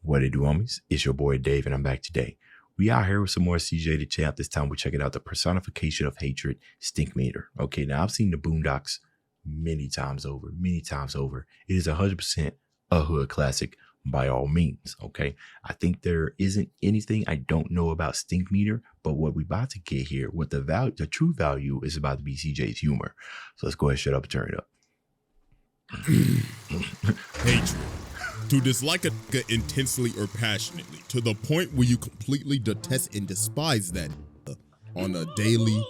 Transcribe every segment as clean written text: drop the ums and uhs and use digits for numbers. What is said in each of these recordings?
What it do, homies? It's your boy Dave, and I'm back today. We out here with some more CJ Dachamp. This time we're checking out the personification of hatred, STINKMEANER. Okay, now I've seen the Boondocks many times over. It is 100% a hood classic by all means. Okay, I think there isn't anything I don't know about STINKMEANER, but what we about to get here, what the true value is about to be CJ's humor. So let's go ahead, shut up, and turn it up. Hatred. To dislike a nigga intensely or passionately, to the point where you completely detest and despise that nigga on a daily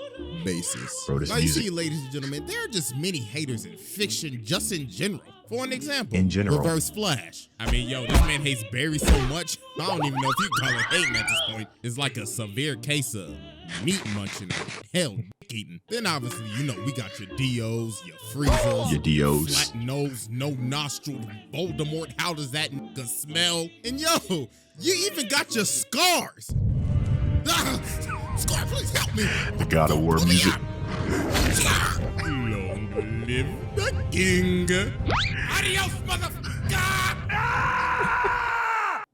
basis. Bro, now you see, ladies and gentlemen, there are just many haters in fiction just in general. For an example, Reverse Flash. I mean, yo, this man hates Barry so much, I don't even know if you can call it hating at this point. It's like a severe case of meat munching, hell, dick eating. Then obviously, you know, we got your Dios, your Friezas, your Dios, flat nose, no nostril, Voldemort, how does that nigga smell? And yo, you even got your Scars. Scar, please help me. The God of War music. Long live the king. Adios, motherfucker.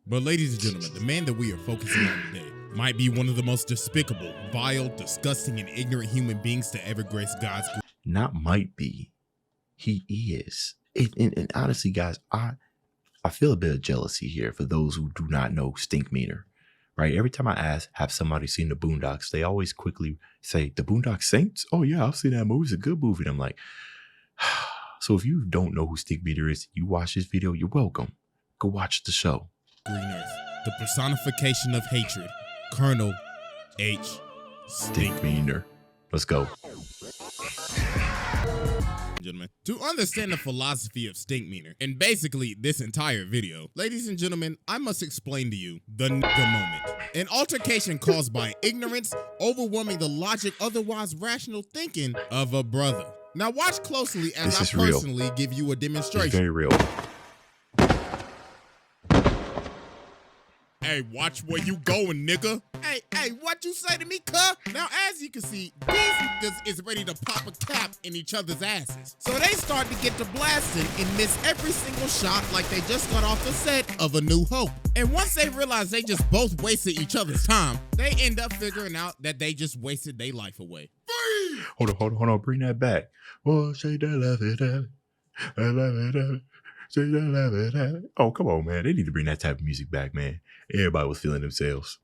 But ladies and gentlemen, the man that we are focusing on today might be one of the most despicable, vile, disgusting, and ignorant human beings to ever grace God's grace. Not might be. He is. And honestly, guys, I feel a bit of jealousy here for those who do not know STINKMEANER. Right? Every time I have somebody seen the Boondocks, they always quickly say, the Boondock Saints? Oh yeah, I've seen that movie. It's a good movie. And I'm like, so if you don't know who STINKMEANER is, you watch this video, you're welcome. Go watch the show. Green Earth, the personification of hatred, Colonel H. STINKMEANER. Let's go. Gentlemen, to understand the philosophy of STINKMEANER, and basically this entire video, ladies and gentlemen, I must explain to you the nigga moment. An altercation caused by ignorance overwhelming the logic, otherwise rational thinking of a brother. Now watch closely as I personally give you a demonstration. It's very real. Hey, watch where you going, nigga. Hey, what you say to me, cuh? Now, as you can see, these niggas is ready to pop a cap in each other's asses. So they start to get to blasting and miss every single shot like they just got off the set of A New Hope. And once they realize they just both wasted each other's time, they end up figuring out that they just wasted their life away. Hold on, bring that back. Oh, say that, love it, oh, come on, man. They need to bring that type of music back, man. Everybody was feeling themselves.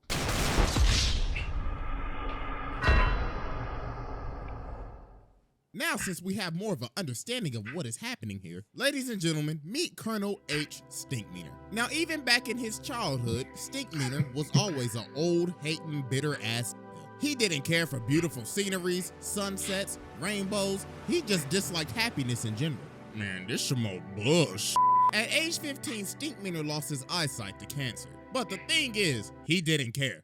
Now, since we have more of an understanding of what is happening here, ladies and gentlemen, meet Colonel H. STINKMEANER. Now, even back in his childhood, STINKMEANER was always an old, hating, bitter ass. He didn't care for beautiful sceneries, sunsets, rainbows. He just disliked happiness in general. Man, this some old bullshit. At age 15, STINKMEANER lost his eyesight to cancer. But the thing is, he didn't care.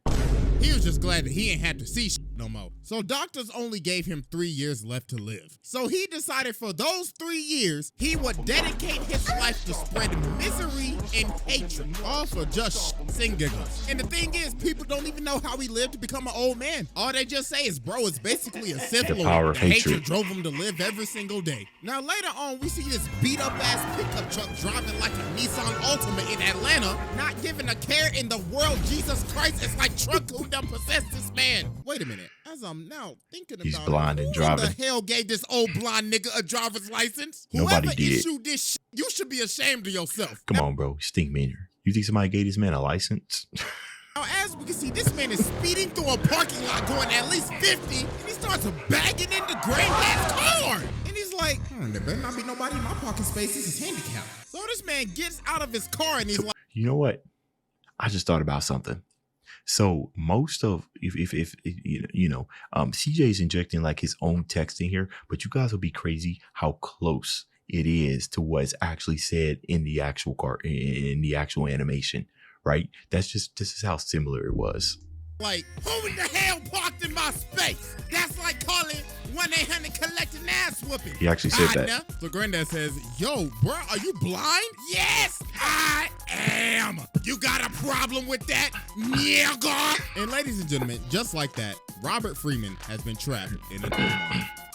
He was just glad that he ain't had to see shit no more. So doctors only gave him 3 years left to live. So he decided for those 3 years, he would dedicate his life to spreading misery and hatred, all for just shits and giggles. And the thing is, people don't even know how he lived to become an old man. All they just say is, bro, it's basically a Sith Lord. Hatred drove him to live every single day. Now later on, we see this beat up ass pickup truck driving like a Nissan Altima in Atlanta, not giving a care in the world. Jesus Christ, it's like truck who done possessed this man. Wait a minute. As I'm now thinking about He's blind and driving. Who the hell gave this old blind nigga a driver's license? Nobody Whoever did. issued this shit, you should be ashamed of yourself. Come on, bro. STINKMEANER. You think somebody gave this man a license? Now, as we can see, this man is speeding through a parking lot going at least 50, and he starts bagging into Granddad's car. And he's like, there better not be nobody in my parking space. This is handicapped. So this man gets out of his car and he's like, you know what? I just thought about something. So most of, CJ's injecting like his own text in here, but you guys will be crazy how close it is to what's actually said in the actual in the actual animation, right? This is how similar it was. Like, who in the hell parked in my space? That's like calling 1-800-collect an ass whooping. He actually said that. So Granddad says, yo, bro, are you blind? Yes, I am. You got a problem with that, nigga? And ladies and gentlemen, just like that, Robert Freeman has been trapped in a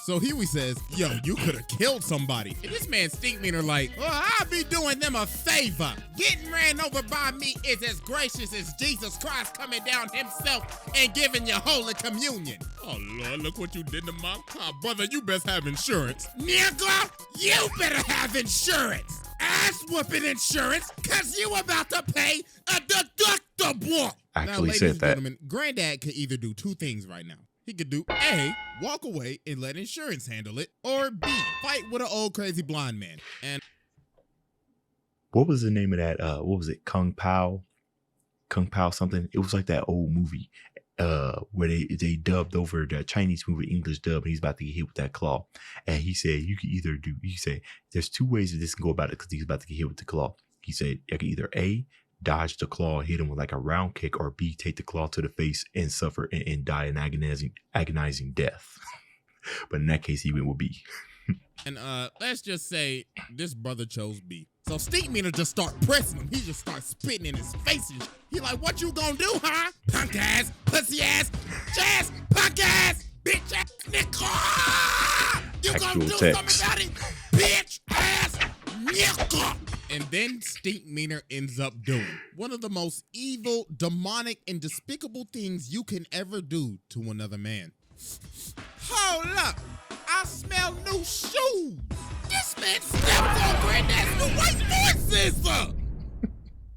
So Huey says, yo, you could have killed somebody. And this man STINKMEANER like, well, I'll be doing them a favor. Getting ran over by me is as gracious as Jesus Christ coming down himself and giving you Holy Communion. Oh, Lord, look what you did to my car. Brother, you best have insurance. Nigga, you better have insurance. Ass-whooping insurance, because you about to pay a deductible. Actually now, ladies said and that. gentlemen, Granddad could either do two things right now. He could do A, walk away and let insurance handle it, or B, fight with an old crazy blind man. And What was the name of that? What was it? Kung Pao something. It was like that old movie where they dubbed over the Chinese movie English dub, and he's about to get hit with that claw. And he said, you can either do, he said, there's two ways that this can go about it because he's about to get hit with the claw. He said, I can either A, dodge the claw, hit him with like a round kick, or B, take the claw to the face and suffer and die an agonizing death. But in that case, he went with B. And let's just say this brother chose B. So STINKMEANER just start pressing him. He just starts spitting in his face. And he like, what you gonna do, huh? Punk ass, pussy ass, ass, punk ass, bitch ass, nigga. You gonna do something about it, bitch ass, nigga. And then STINKMEANER ends up doing one of the most evil, demonic, and despicable things you can ever do to another man. Hold up. I smell new shoes. This man stepped on Granddad's new white voices.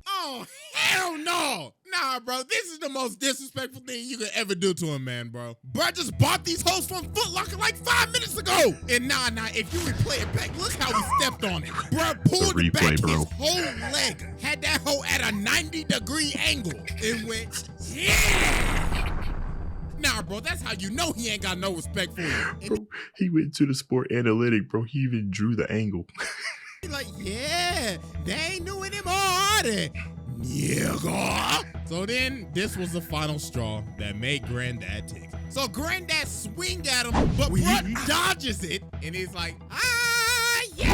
Oh, hell no. Nah, bro, this is the most disrespectful thing you could ever do to a man, bro. Bro just bought these hoes from Foot Locker like 5 minutes ago. And nah, if you replay it back, look how he stepped on it. Bro pulled back his whole leg, had that hoe at a 90-degree angle, and went, yeah. Nah, bro, that's how you know he ain't got no respect for you. Bro, he went to the sport analytic, bro. He even drew the angle. He like, yeah, they ain't doing him harder. Nigga. So then, this was the final straw that made Granddad tick. So Granddad swing at him, but bro dodges it, and he's like, yeah!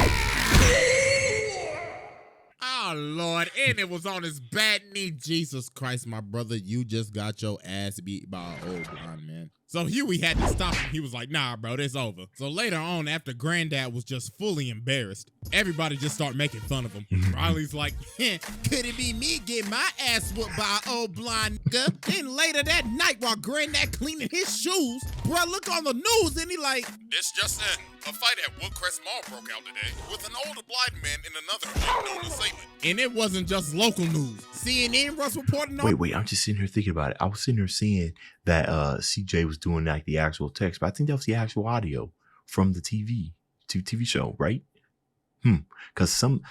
Oh, Lord, and it was on his bad knee. Jesus Christ, my brother, you just got your ass beat by an old blind man. So Huey had to stop him. He was like, nah, bro, this over. So later on, after Granddad was just fully embarrassed, everybody just started making fun of him. Riley's like, could it be me getting my ass whooped by an old blind nigga? Then later that night, while Granddad cleaning his shoes, bro, look on the news and he like, this just in. A fight at Woodcrest Mall broke out today with an older blind man and another unknown assailant. And it wasn't just local news. CNN was reporting on. Wait, I'm just sitting here thinking about it. I was sitting here seeing that CJ was doing like the actual text, but I think that was the actual audio from the TV show, right? Because some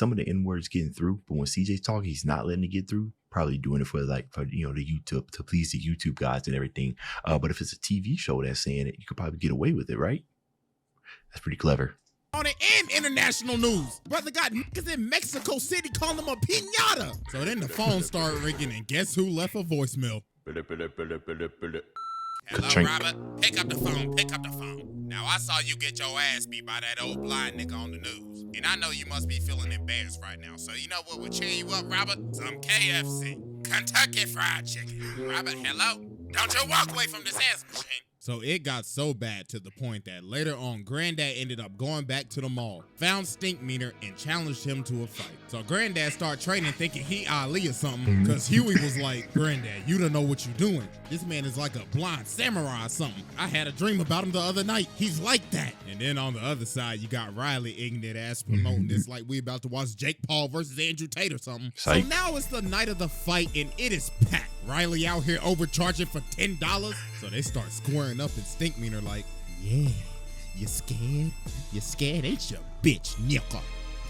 of the N-words getting through, but when CJ's talking, he's not letting it get through. Probably doing it for the YouTube, to please the YouTube guys and everything. But if it's a TV show that's saying it, you could probably get away with it, right? That's pretty clever. On it and international news. Brother got niggas in Mexico City calling him a piñata. So then the phone started ringing, and guess who left a voicemail? Hello, Robert. Pick up the phone. Now, I saw you get your ass beat by that old blind nigga on the news. And I know you must be feeling embarrassed right now. So you know what would cheer you up, Robert? Some KFC. Kentucky Fried Chicken. Robert, hello? Don't you walk away from this ass machine. So it got so bad to the point that later on, Granddad ended up going back to the mall, found STINKMEANER, and challenged him to a fight. So Granddad started training thinking he Ali or something, because Huey was like, Granddad, you don't know what you're doing. This man is like a blind samurai or something. I had a dream about him the other night. He's like that. And then on the other side, you got Riley ignorant ass promoting this like we about to watch Jake Paul versus Andrew Tate or something. Psych. So now it's the night of the fight, and it is packed. Riley out here overcharging for $10. So they start squaring up, and STINKMEANER like, yeah, you scared? You scared, ain't you, bitch, nigga?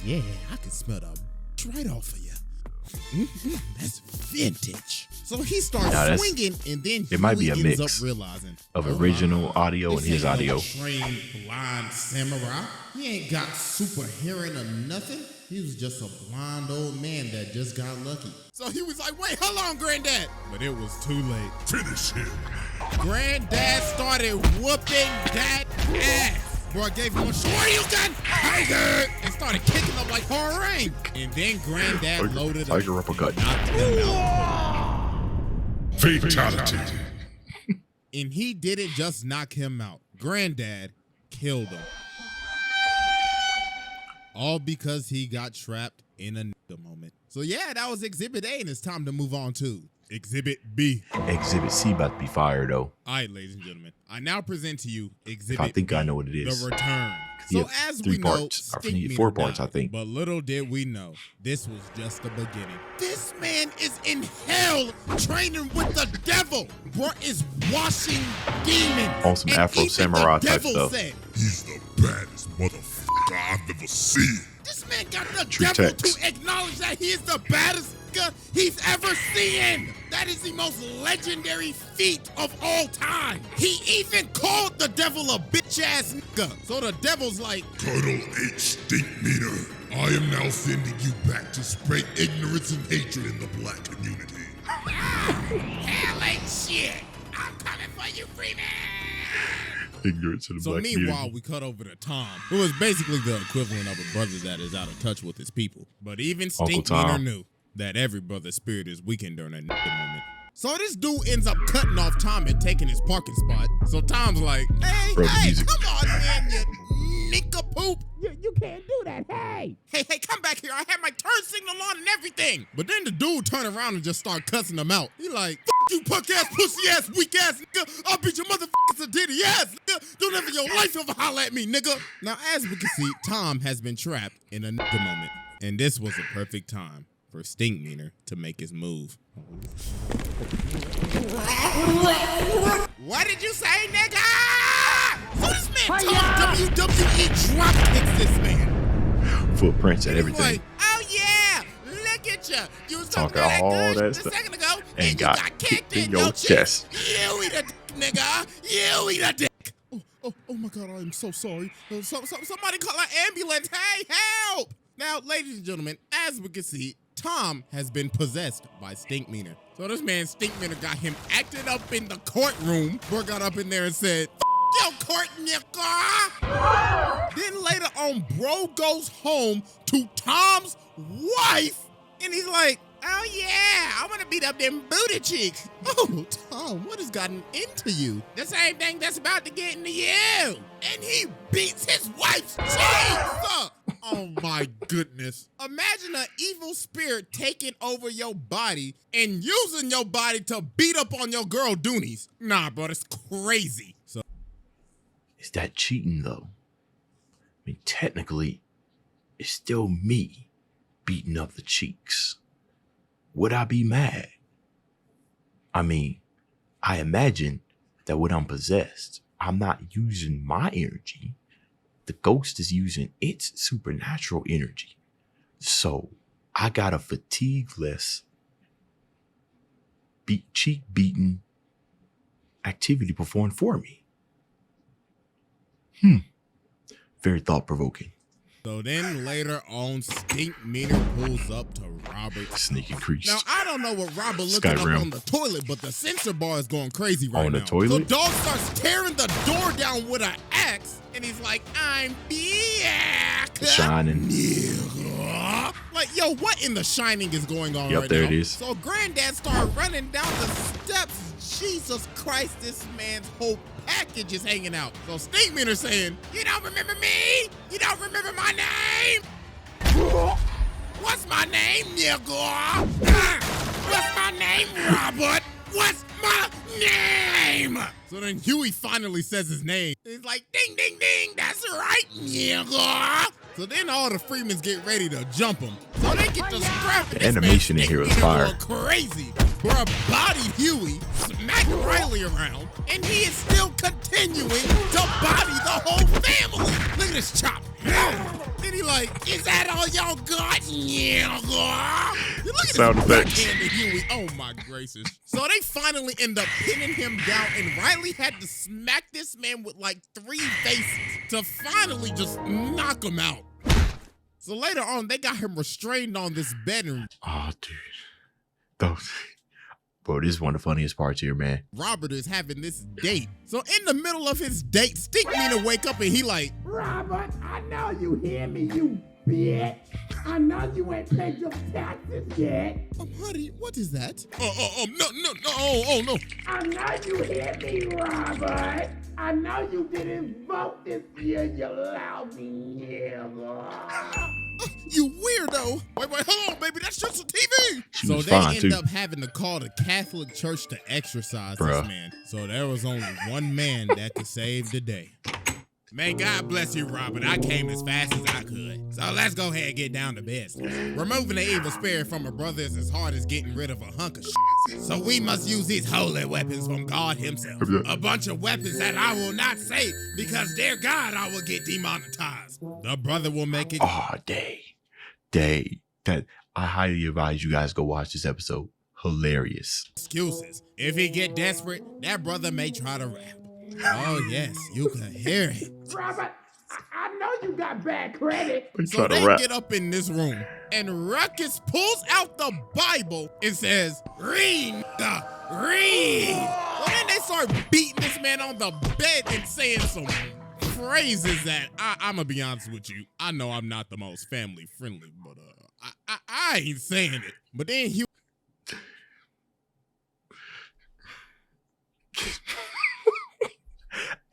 Yeah, I can smell the right off of you. That's vintage. So he starts swinging, and then it might be a mix up realizing of original audio and his audio. Trained blind samurai. He ain't got super hearing or nothing. He was just a blind old man that just got lucky. So he was like, wait, hold on, Granddad. But it was too late. Finish him. Granddad started whooping that ass. Bro, gave him a Shoryuken Tiger and started kicking him like Harang. And then Granddad loaded up. Tiger uppercut. Knocked him out. Fatality. And he didn't just knock him out. Granddad killed him. All because he got trapped in a nigga moment. So yeah, that was Exhibit A, and it's time to move on to Exhibit B. Exhibit C about to be fire though. All right, ladies and gentlemen, I now present to you Exhibit I think B, I know what it is. The Return. He So had as three we know, parts. Or Stinkmeaner 4 parts, I died, think. but little did we know, this was just the beginning. This man is in hell training with the devil. Bro is washing demons. On some And Afro even Samurai the type devil stuff. said, He's the baddest motherfucker I've ever seen. this man got the True devil text. to acknowledge that he is the baddest nigga he's ever seen. That is the most legendary feat of all time. He even called the devil a bitch ass nigga. So the devil's like, Colonel H. Stinkmeaner, I am now sending you back to spread ignorance and hatred in the black community. Hell ain't shit. I'm coming for you, Freeman. Ignorance of the so black meanwhile, community. we cut over to Tom, who is basically the equivalent of a brother that is out of touch with his people. But even Uncle Stinkmeaner Tom. knew that every brother's spirit is weakened during that moment. So this dude ends up cutting off Tom and taking his parking spot. So Tom's like, hey, Bro, the hey, music. come on, man, you nincompoop. You can't do that, hey. Hey, come back here. I had my turn signal on and everything. But then the dude turned around and just started cussing him out. He like, fuck you, punk ass, pussy ass, weak ass nigga. I'll beat your motherfuckers to ditty ass, nigga. Don't ever in your life ever holler at me, nigga. Now, as we can see, Tom has been trapped in a nigga moment. And this was a perfect time for Stinkmeaner to make his move. What did you say, nigga? So this man Tom WWE drop kicks this man. Footprints and He's everything. like, oh yeah, look at you. You was talking Talking about all that good that a stuff. second ago, And you got got kicked kicked in in your your chest. You eat a dick, nigga. You eat a dick. Oh my God, I am so sorry. Somebody call an ambulance. Hey, help. Now, ladies and gentlemen, as we can see, Tom has been possessed by Stinkmeaner. So this man Stinkmeaner got him acting up in the courtroom. Bro got up in there and said, yo, court nigga. Then later on, bro goes home to Tom's wife, and he's like, oh yeah, I want to beat up them booty cheeks. Oh, Tom, what has gotten into you? The same thing that's about to get into you. And he beats his wife's cheeks up. Oh my goodness. Imagine an evil spirit taking over your body and using your body to beat up on your girl Doonies. Nah, bro, that's crazy. So Is that cheating though? I mean, technically, it's still me beating up the cheeks. Would I be mad? I mean, I imagine that when I'm possessed, I'm not using my energy. The ghost is using its supernatural energy. So I got a fatigue-less cheek beating activity performed for me. Very thought-provoking. So then later on, Stinkmeaner pulls up to Robert. Sneaky creeps. Now, I don't know what Robert looking Skyrim. up on the toilet, but the sensor bar is going crazy right On now. the toilet? So dog starts tearing the door down with an axe, and he's like, I'm back. Shining. Nigga. Like, yo, what in The Shining is going on Yep, right there now? it is. So Granddad started running down the steps. Jesus Christ, this man's whole package is hanging out. So Stinkmeaner saying, you don't remember me? You don't remember my name? What's my name, nigga? What's my name, Robert? What's my name? So then Huey finally says his name. He's like, ding, ding, ding, that's right, nigga. So then all the Freemans get ready to jump him. So they get to scrapping. The animation in here is fire. Crazy. Bruh body Huey, smack Riley around, and he is still continuing to body the whole family. Look at this chop. Then he like, is that all y'all got? Yeah, look at Sound this effects. backhanded Huey. Oh my gracious. So they finally end up pinning him down, and Riley had to smack this man with like 3 faces to finally just knock him out. So later on, they got him restrained on this bed, and Oh, dude. Those. Bro, this is one of the funniest parts here, man. Robert is having this date. So in the middle of his date, Stinkmeaner wake up and he like, Robert, I know you hear me, you bitch. I know you ain't paid your taxes yet. Honey, what is that? No. I know you hit me, Robert. I know you didn't vote this year, you lousy nigga. You weirdo. Wait, hold on, baby. That's just a TV. She So was they fine, end too. up having to call the Catholic Church to exorcise Bruh. this man. So there was only one man that could save the day. May God bless you, Robert. I came as fast as I could. So let's go ahead and get down to business. Removing the evil spirit from a brother is as hard as getting rid of a hunk of shit. So we must use these holy weapons from God himself. A bunch of weapons that I will not say because dear God, I will get demonetized. The brother will make it. Oh, Day. That I highly advise you guys go watch this episode. Hilarious. Excuses. If he get desperate, that brother may try to rap. Oh yes, you can hear it. Robert, I know you got bad credit. So they get up in this room, and Ruckus pulls out the Bible and says, "Read, read." Well, then they start beating this man on the bed and saying some phrases that I'm gonna be honest with you. I know I'm not the most family friendly, but I ain't saying it. But then he.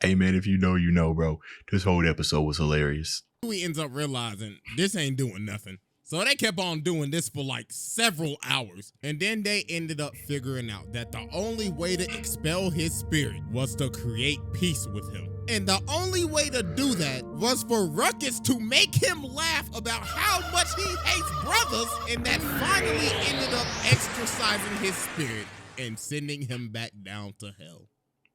Hey man, if you know, you know, bro. This whole episode was hilarious. He ends up realizing this ain't doing nothing. So they kept on doing this for like several hours. And then they ended up figuring out that the only way to expel his spirit was to create peace with him. And the only way to do that was for Ruckus to make him laugh about how much he hates brothers. And that finally ended up exorcising his spirit and sending him back down to hell.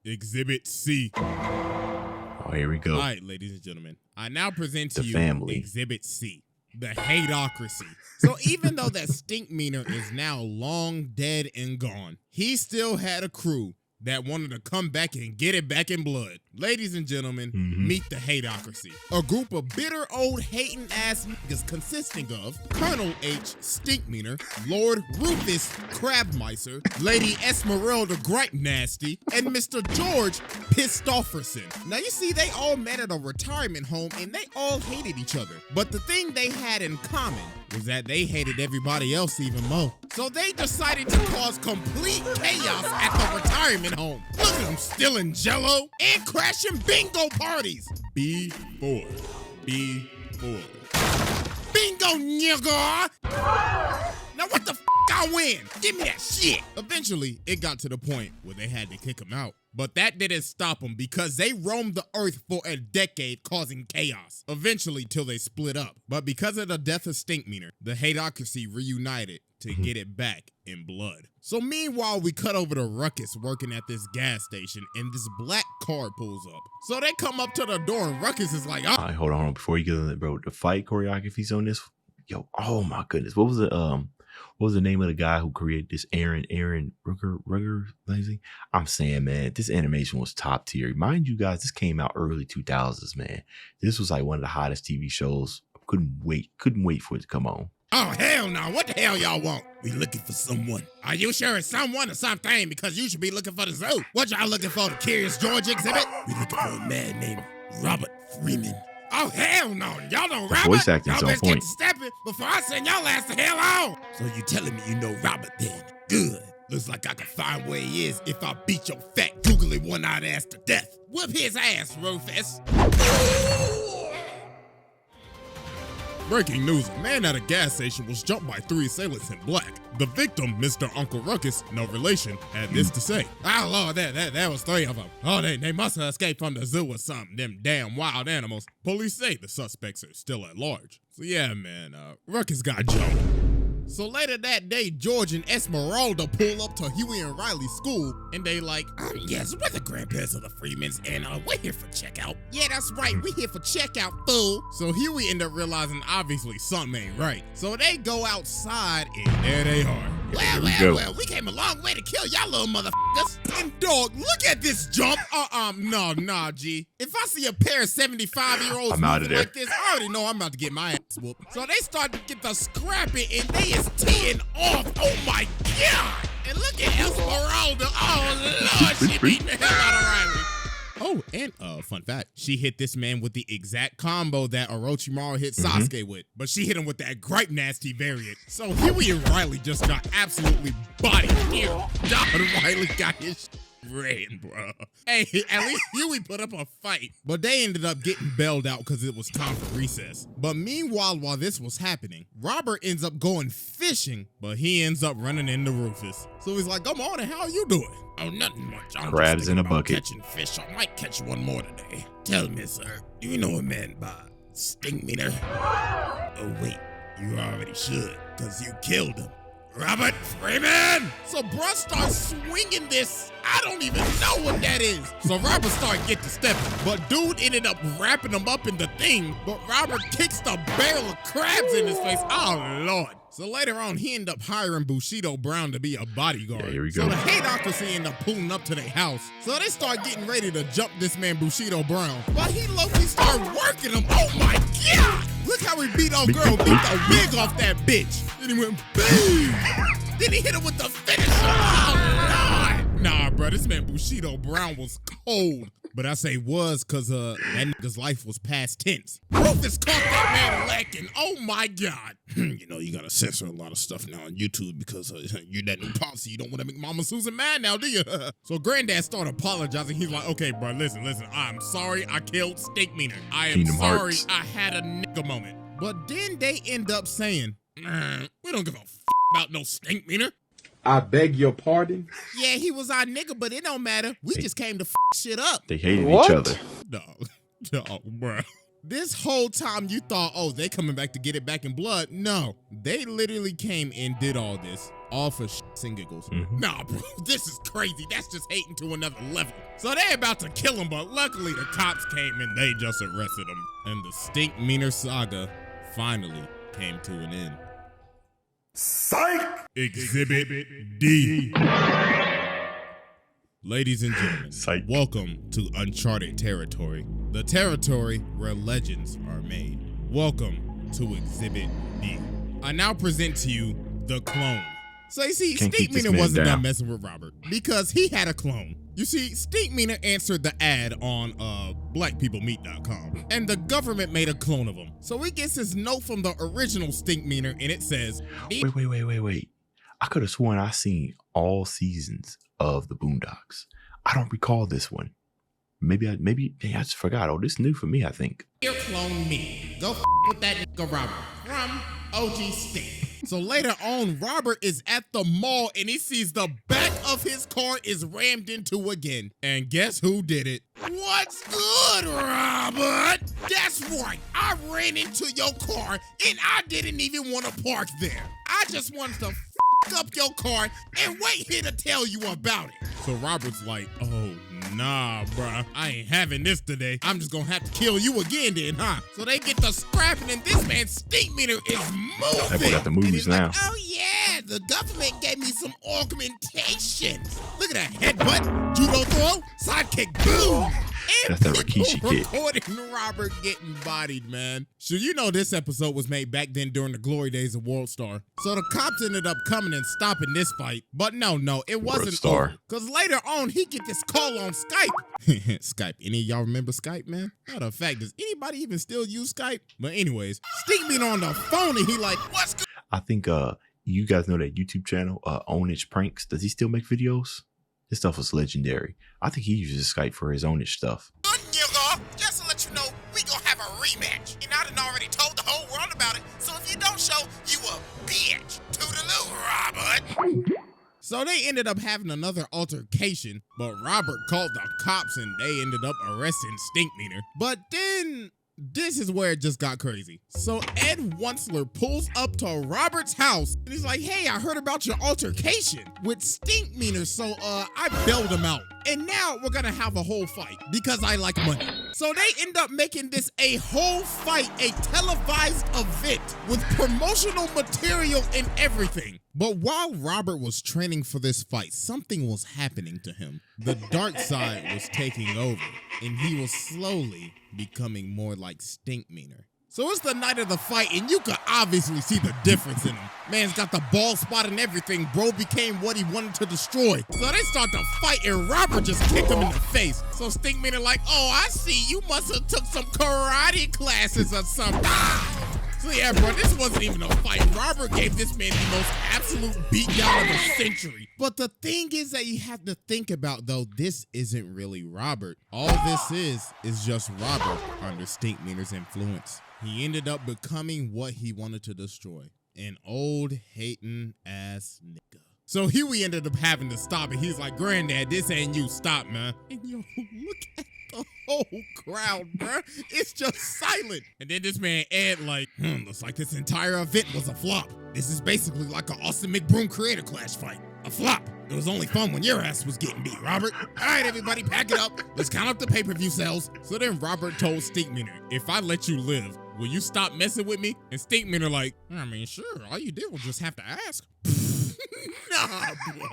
Exhibit C. Oh, here we go. All right, ladies and gentlemen, I now present to The you family. Exhibit C, the hateocracy. So even though that STINKMEANER is now long dead and gone, he still had a crew that wanted to come back and get it back in blood. Ladies and gentlemen, meet the hateocracy. A group of bitter old hating ass niggas consisting of Colonel H. STINKMEANER, Lord Rufus Crabmicer, Lady Esmeralda Gripe Nasty, and Mr. George Pistofferson. Now you see, they all met at a retirement home and they all hated each other. But the thing they had in common was that they hated everybody else even more. So they decided to cause complete chaos at the retirement home. Look at them stealing jello and crashing bingo parties. B4. Bingo, nigga! Now what the f*** I win? Give me that shit! Eventually, it got to the point where they had to kick him out. But that didn't stop them because they roamed the earth for a decade causing chaos. Eventually, till they split up. But because of the death of STINKMEANER, the hateocracy reunited to get it back in blood. So meanwhile, we cut over to Ruckus working at this gas station and this black car pulls up. So they come up to the door and Ruckus is like, All right, hold on. Before you get on that, bro, the fight choreographies on this, yo, oh my goodness. What was the name of the guy who created this? Aaron Rugger, lazy. I'm saying, man, this animation was top tier. Mind you guys, this came out early 2000s, man. This was like one of the hottest TV shows. Couldn't wait for it to come on. Oh, hell no. What the hell y'all want? We looking for someone. Are you sure it's someone or something? Because you should be looking for the zoo. What y'all looking for, the Curious George exhibit? We looking for a man named Robert Freeman. Oh, hell no. Y'all know Robert? Voice acting's y'all on best get point. to stepping before I send y'all ass the hell on. So you telling me you know Robert then? Good. Looks like I can find where he is if I beat your fat, googly one-eyed ass to death. Whip his ass, Rufus. breaking news, a man at a gas station was jumped by 3 assailants in black. The victim, Mr. Uncle Ruckus, no relation, had this to say. Oh, Lord, that was 3 of them. Oh, they must have escaped from the zoo or something, them damn wild animals. Police say the suspects are still at large. So yeah, man, Ruckus got jumped. So later that day, George and Esmeralda pull up to Huey and Riley's school, and they like, yes, we're the grandparents of the Freemans, and we're here for checkout. yeah, that's right, we here for checkout, fool. So Huey ended up realizing obviously something ain't right. So they go outside, and there they are. Well, we came a long way to kill y'all little motherfuckers. And dog, look at this jump. Nah, G. If I see a pair of 75-year-olds I'm out of moving there. like this, I already know I'm about to get my ass whooped. So they start to get the scrapping, and they is teeing off. Oh my God! And look at Esmeralda. Oh Lord, she beating the hell out of Riley. Oh, And fun fact, she hit this man with the exact combo that Orochimaru hit Sasuke with, but she hit him with that gripe nasty variant. So Huey and Riley just got absolutely bodied here. Don Riley got his ran, bro. Hey, at least Huey put up a fight. But they ended up getting bailed out because it was time for recess. But meanwhile, while this was happening, Robert ends up going fishing, but he ends up running into Rufus. So he's like, come on, how are you doing? Oh, nothing much. I'm Crabs just in a thinking about bucket. catching fish. I might catch one more today. Tell me, sir, do you know a man by Stinkmeaner? Oh, wait, you already should, because you killed him. Robert Freeman! So bruh starts swinging this. I don't even know what that is. So Robert started getting to stepping, but dude ended up wrapping him up in the thing, but Robert kicks the barrel of crabs in his face. Oh, Lord. So later on, he ended up hiring Bushido Brown to be a bodyguard. Yeah, here we So go. the Hatocracy ended up pulling up to their house. So they start getting ready to jump this man Bushido Brown. But he low-key started working him. Oh my God! Look how he beat old girl, beat the wig off that bitch. Then he went boom. Then he hit him with the finisher. Oh, Lord. Nah, bro, this man Bushido Brown was cold. But I say was because that nigga's life was past tense. Rufus caught that man lacking. Oh my God. You know, you gotta censor a lot of stuff now on YouTube because you're that new policy. You don't want to make Mama Susan mad now, do you? So Granddad started apologizing. He's like, okay, bro, listen. I'm sorry I killed Stinkmeaner. I am Kingdom sorry Hearts. I had a nigga moment. But then they end up saying, we don't give a about no Stinkmeaner. I beg your pardon? Yeah, he was our nigga, but it don't matter. We just came to shit up. They hated What? each other. No, bro. This whole time you thought, oh, they coming back to get it back in blood. No, they literally came and did all this. All for shits and giggles. Nah, bro, this is crazy. That's just hating to another level. So they about to kill him, but luckily the cops came and they just arrested him. And the Stinkmeaner saga finally came to an end. Psych! Exhibit D. Ladies and gentlemen, Psych. welcome to uncharted territory. The territory where legends are made. Welcome to Exhibit D. I now present to you the clone. So you see, Can't keep this Stinkmeaner man wasn't done down. messing with Robert because he had a clone. You see, Stinkmeaner answered the ad on blackpeoplemeet.com, and the government made a clone of him. So he gets his note from the original Stinkmeaner, and it says, Wait. I could have sworn I seen all seasons of the Boondocks. I don't recall this one. Maybe I just forgot. Oh, this is new for me, I think. "Here, clone me. Go with that nigga Robert from OG Stink." So later on, Robert is at the mall and he sees the back of his car is rammed into again. And guess who did it? What's good, Robert? That's right. I ran into your car and I didn't even want to park there. I just wanted to up your car and wait here to tell you about it. So Robert's like, oh, nah, bruh. I ain't having this today. I'm just gonna have to kill you again then, huh? So they get to scrapping and this man Stinkmeaner is moving. That boy got the And moves he's now. like, oh yeah, the government gave me some augmentation. Look at that headbutt, judo throw, sidekick, boom. And That's that people Rikishi kid. recording Robert getting bodied, man. So you know this episode was made back then during the glory days of World Star. So the cops ended up coming and stopping this fight. But no, it wasn't Star. over. Because later on, he get this call on Skype. Skype. Any of y'all remember Skype, man? Matter of fact, does anybody even still use Skype? But anyways, Stinkmeaner on the phone and he like, what's good? I think you guys know that YouTube channel, Ownage Pranks. Does he still make videos? His stuff was legendary. I think he uses Skype for his Ownage stuff. nigga. Just to let you know, we gonna have a rematch. And I done already told the whole world about it. So if you don't show, you a bitch. Toodaloo, Robert. So they ended up having another altercation, but Robert called the cops and they ended up arresting Stinkmeaner. But then this is where it just got crazy. So Ed Wunsler pulls up to Robert's house and he's like, hey, I heard about your altercation with Stinkmeaner, so I bailed him out. And now we're gonna have a whole fight because I like money. So they end up making this a whole fight, a televised event with promotional material and everything. But while Robert was training for this fight, something was happening to him. The dark side was taking over, and he was slowly becoming more like Stinkmeaner. So it's the night of the fight, and you can obviously see the difference in him. Man's got the bald spot and everything. Bro became what he wanted to destroy. So they start to fight, and Robert just kicked him in the face. So Stinkmeaner like, oh, I see. You must have took some karate classes or something. So yeah, bro, this wasn't even a fight. Robert gave this man the most absolute beatdown of the century. But the thing is that you have to think about, though, this isn't really Robert. All this is just Robert under Stinkmeaner's influence. He ended up becoming what he wanted to destroy. An old hating ass nigga. So here we ended up having to stop it. He's like, Granddad, this ain't you. Stop, man. And yo, look at the whole crowd, bruh. It's just silent. And then this man Ed like, looks like this entire event was a flop. This is basically like an Austin McBroom Creator Clash fight. A flop. It was only fun when your ass was getting beat, Robert. All right, everybody, pack it up. Let's count up the pay-per-view sales. So then Robert told Stinkmeaner, if I let you live, will you stop messing with me? And Stinkmeaner like, I mean, sure. All you did was just have to ask. Nah, bro.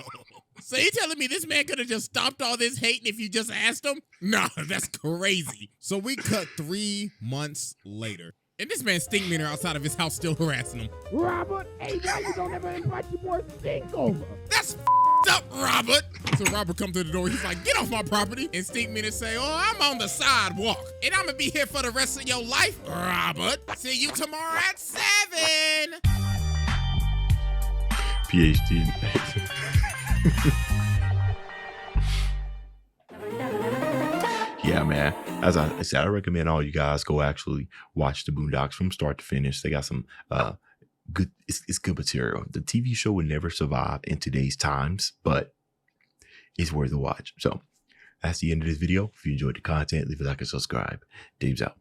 So you telling me this man could have just stopped all this hating if you just asked him? Nah, that's crazy. So we cut 3 months later. And this man Stinkmeaner outside of his house still harassing him. Robert, hey, why you don't ever invite your boy Stink over? That's up, Robert. So Robert come to the door. He's like, get off my property. And Stinkmeaner say, oh, I'm on the sidewalk. And I'm going to be here for the rest of your life, Robert. See you tomorrow at 7. PhD. Yeah, man. As I said, I recommend all you guys go actually watch the Boondocks from start to finish. They got some good, it's good material. The TV show would never survive in today's times, but it's worth a watch. So that's the end of this video. If you enjoyed the content, leave a like and subscribe. Dave's out.